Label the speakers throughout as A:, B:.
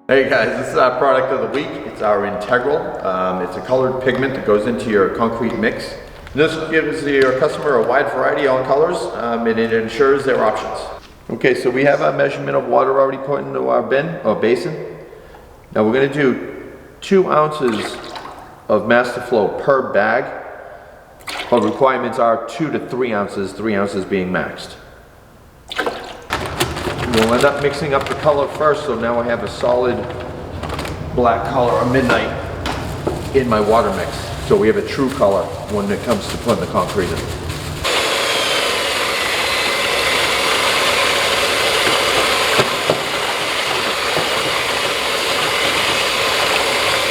A: Hey guys, this is our product of the week. It's our Integral. It's a colored pigment that goes into your concrete mix. This gives your customer a wide variety on colors, and it ensures their options. Okay, so we have our measurement of water already put into our bin or basin. Now we're going to do 2 ounces of master flow per bag. Our requirements are 2 to 3 ounces, 3 ounces being maxed. We'll end up mixing up the color first, so now I have a solid black color, a midnight, in my water mix. So we have a true color when it comes to putting the concrete in.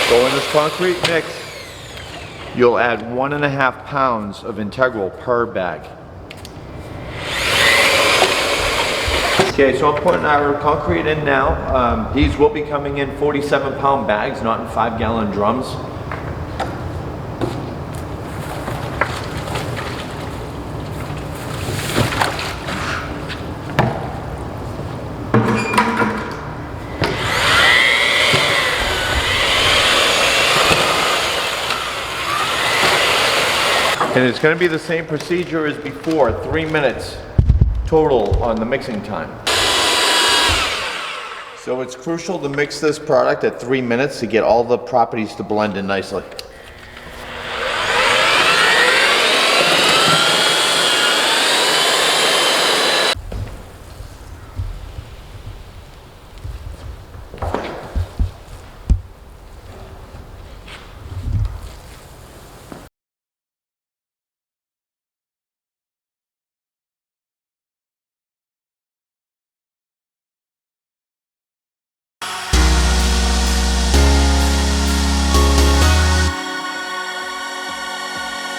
A: So in this concrete mix, you'll add 1.5 pounds of Integral per bag. Okay, so I'm putting our concrete in now. These will be coming in 47-pound bags, not in 5-gallon drums. And it's going to be the same procedure as before, 3 minutes total on the mixing time. So it's crucial to mix this product at 3 minutes to get all the properties to blend in nicely.